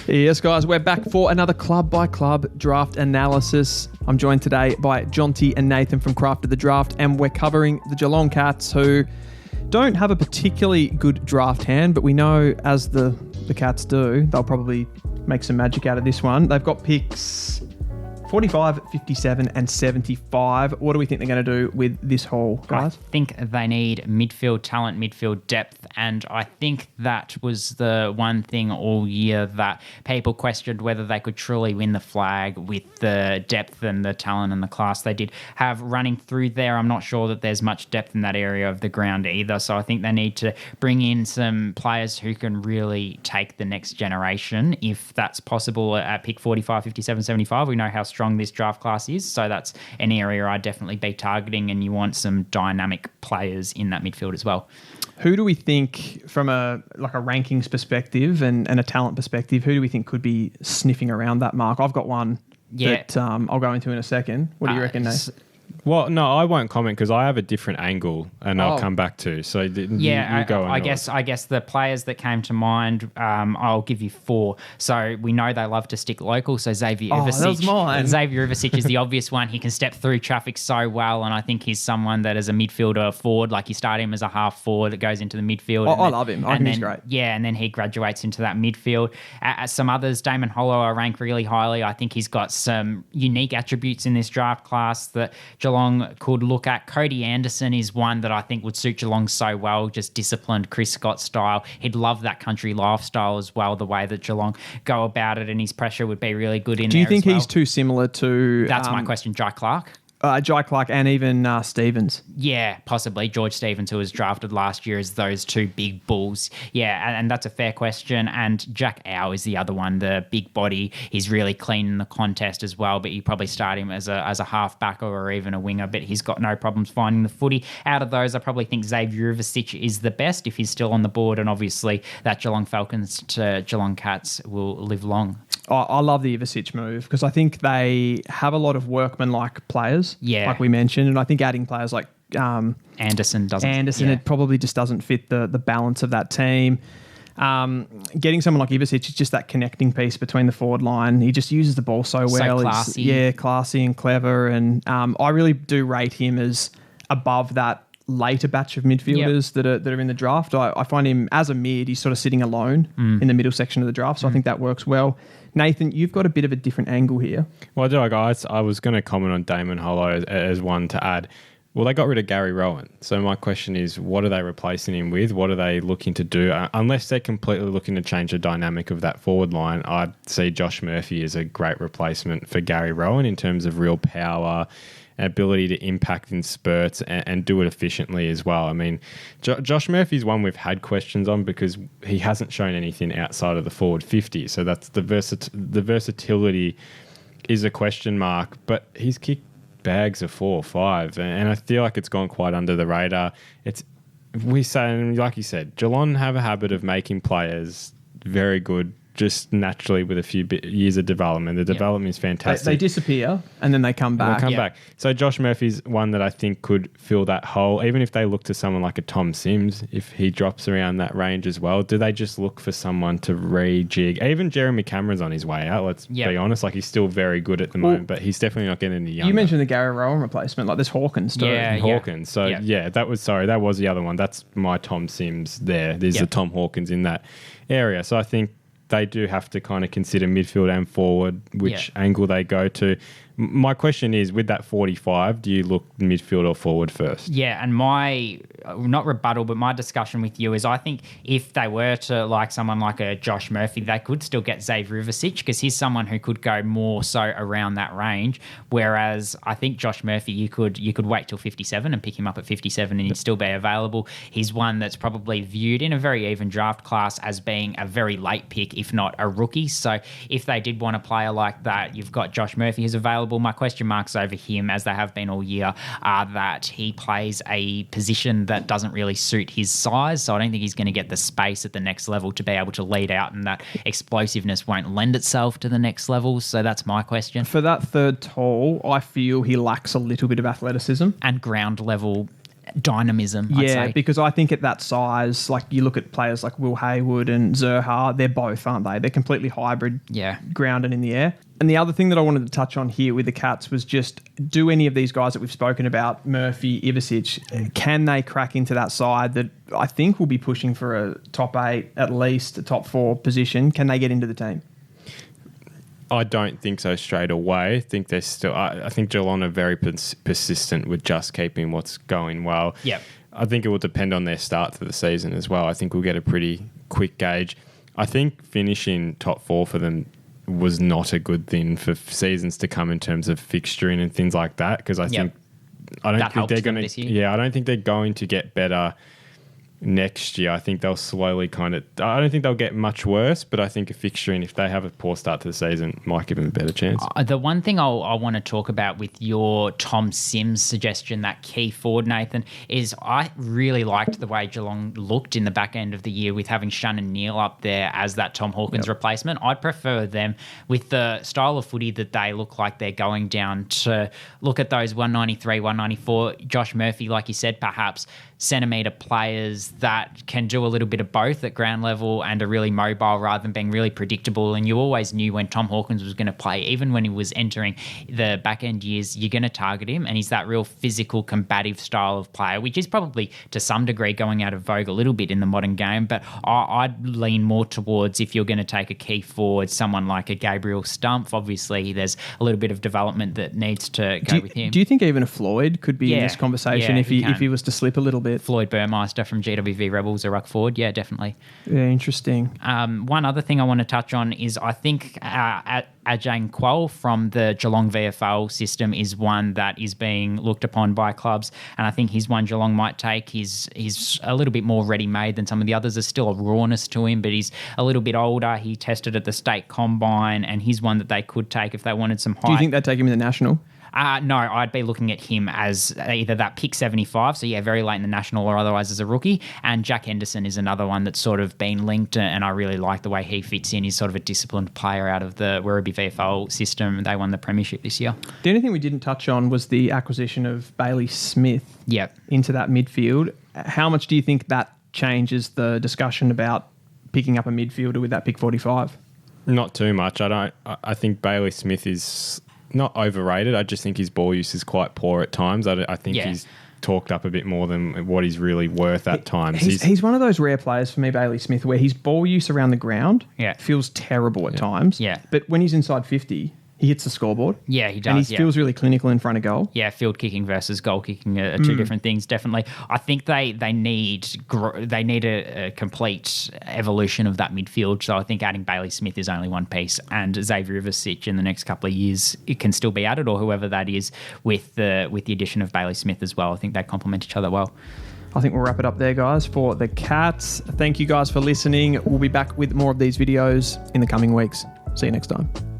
Yes, guys, we're back for another club-by-club draft analysis. I'm joined today by Jonty and Nathan from Craft of the Draft, and we're covering the Geelong Cats, who don't have a particularly good draft hand, but we know, as the Cats do, they'll probably make some magic out of this one. They've got picks 45, 57 and 75. What do we think they're going to do with this haul, guys? I think they need midfield talent, midfield depth, and I think that was the one thing all year that people questioned whether they could truly win the flag with the depth and the talent and the class they did have running through there. I'm not sure that there's much depth in that area of the ground either, so I think they need to bring in some players who can really take the next generation, if that's possible at pick 45, 57, 75. We know how strong this draft class is, so that's an area I'd definitely be targeting, and you want some dynamic players in that midfield as well. Who do we think, from a rankings perspective and a talent perspective, who do we think could be sniffing around that mark? I've got one that I'll go into in a second. What do you reckon, Nate? Well, no, I won't comment because I have a different angle, and I'll come back to. So you go on. I guess the players that came to mind, I'll give you four. So we know they love to stick local. So Xavier Ivicic. That was mine. Xavier Ivicic is the obvious one. He can step through traffic so well, and I think he's someone that, as a midfielder forward, like you start him as a half forward that goes into the midfield. I love him. I think he's great. Yeah, and then he graduates into that midfield. Some others, Damon Hollow, I rank really highly. I think he's got some unique attributes in this draft class that Geelong could look at. Cody Anderson is one that I think would suit Geelong so well, just disciplined Chris Scott style. He'd love that country lifestyle as well, the way that Geelong go about it, and his pressure would be really good in there. Do you think he's too similar to... That's my question, Jai Clark? Jai Clark and even Stevens. Yeah, possibly. George Stevens, who was drafted last year as those two big bulls. Yeah, and that's a fair question. And Jack Au is the other one, the big body. He's really clean in the contest as well, but you probably start him as a half-back or even a winger, but he's got no problems finding the footy. Out of those, I probably think Xavier Ivicic is the best if he's still on the board, and obviously that Geelong Falcons to Geelong Cats will live long. I love the Ivicic move because I think they have a lot of workman-like players, like we mentioned, and I think adding players like Anderson doesn't. It probably just doesn't fit the balance of that team. Getting someone like Ivicic is just that connecting piece between the forward line. He just uses the ball so well. So classy. Classy and clever, and I really do rate him as above that later batch of midfielders that are in the draft. I find him as a mid, he's sort of sitting alone in the middle section of the draft, so I think that works well. Nathan, you've got a bit of a different angle here. Well, guys, I was going to comment on Damon Hollow as one to add. Well, they got rid of Gary Rowan. So my question is, what are they replacing him with? What are they looking to do? Unless they're completely looking to change the dynamic of that forward line, I'd see Josh Murphy as a great replacement for Gary Rowan in terms of real power, ability to impact in spurts and do it efficiently as well. I mean, Josh Murphy's one we've had questions on because he hasn't shown anything outside of the forward 50. So that's the versatility is a question mark, but he's kicked bags of 4 or 5, and I feel like it's gone quite under the radar. We say, like you said, Geelong have a habit of making players very good just naturally with a few years of development. The development is fantastic. They disappear and then they come back. So Josh Murphy's one that I think could fill that hole. Even if they look to someone like a Tom Sims, if he drops around that range as well, do they just look for someone to rejig? Even Jeremy Cameron's on his way out, let's be honest. Like, he's still very good at the moment, but he's definitely not getting any younger. You mentioned the Gary Rowan replacement. Like, there's Hawkins too. Hawkins. So, that was the other one. That's my Tom Sims there. There's the Tom Hawkins in that area. So I think they do have to kind of consider midfield and forward, which angle they go to. My question is, with that 45, do you look midfield or forward first? Yeah, and my, not rebuttal, but my discussion with you is I think if they were to like someone like a Josh Murphy, they could still get Xavier Ivicic because he's someone who could go more so around that range, whereas I think Josh Murphy, you could wait till 57 and pick him up at 57 and he'd still be available. He's one that's probably viewed in a very even draft class as being a very late pick, if not a rookie. So if they did want a player like that, you've got Josh Murphy who's available. My question marks over him, as they have been all year, are that he plays a position that doesn't really suit his size. So I don't think he's going to get the space at the next level to be able to lead out, and that explosiveness won't lend itself to the next level. So that's my question. For that third tall, I feel he lacks a little bit of athleticism. And ground level dynamism, I'd say. Because I think at that size, like you look at players like Will Hayward and Zerha, they're both, aren't they? They're completely hybrid, grounded in the air. And the other thing that I wanted to touch on here with the Cats was just, do any of these guys that we've spoken about, Murphy, Ivicic, can they crack into that side that I think will be pushing for a top 8, at least a top 4 position? Can they get into the team? I don't think so straight away. I think they're still. I think Geelong are very persistent with just keeping what's going well. Yep. I think it will depend on their start to the season as well. I think we'll get a pretty quick gauge. I think finishing top 4 for them was not a good thing for seasons to come in terms of fixturing and things like that, because I don't think they're going to. Yeah, I don't think they're going to get better next year. I think they'll slowly I don't think they'll get much worse, but I think a fixturing, if they have a poor start to the season, might give them a better chance. The one thing I want to talk about with your Tom Sims suggestion, that key forward, Nathan, is I really liked the way Geelong looked in the back end of the year with having Shannon Neal up there as that Tom Hawkins replacement. I'd prefer them with the style of footy that they look like they're going down to look at those 193, 194. Josh Murphy, like you said, perhaps centimetre players that can do a little bit of both at ground level and are really mobile rather than being really predictable. And you always knew when Tom Hawkins was going to play, even when he was entering the back end years, you're going to target him. And he's that real physical, combative style of player, which is probably to some degree going out of vogue a little bit in the modern game. But I'd lean more towards, if you're going to take a key forward, someone like a Gabriel Stumpf. Obviously, there's a little bit of development that needs to go with him. Do you think even a Floyd could be in this conversation if he was to slip a little bit? Floyd Burmeister from GWV Rebels, a ruck forward. Yeah, definitely. Yeah, interesting. One other thing I want to touch on is I think Ajang Kwol from the Geelong VFL system is one that is being looked upon by clubs, and I think he's one Geelong might take. He's a little bit more ready-made than some of the others. There's still a rawness to him, but he's a little bit older. He tested at the state combine, and he's one that they could take if they wanted some height. Do you think they'd take him in the national? No, I'd be looking at him as either that pick 75, so very late in the national, or otherwise as a rookie. And Jack Henderson is another one that's sort of been linked, and I really like the way he fits in. He's sort of a disciplined player out of the Werribee VFL system. They won the premiership this year. The only thing we didn't touch on was the acquisition of Bailey Smith into that midfield. How much do you think that changes the discussion about picking up a midfielder with that pick 45? Not too much. I think Bailey Smith is not overrated. I just think his ball use is quite poor at times. I think he's talked up a bit more than what he's really worth at times. He's one of those rare players for me, Bailey Smith, where his ball use around the ground feels terrible at times. Yeah. But when he's inside 50, he hits the scoreboard. Yeah, he does. And he feels really clinical in front of goal. Yeah, field kicking versus goal kicking are two different things, definitely. I think they need a complete evolution of that midfield. So I think adding Bailey Smith is only one piece, and Xavier Ivicic in the next couple of years, it can still be added, or whoever that is, with the addition of Bailey Smith as well. I think they complement each other well. I think we'll wrap it up there, guys, for the Cats. Thank you guys for listening. We'll be back with more of these videos in the coming weeks. See you next time.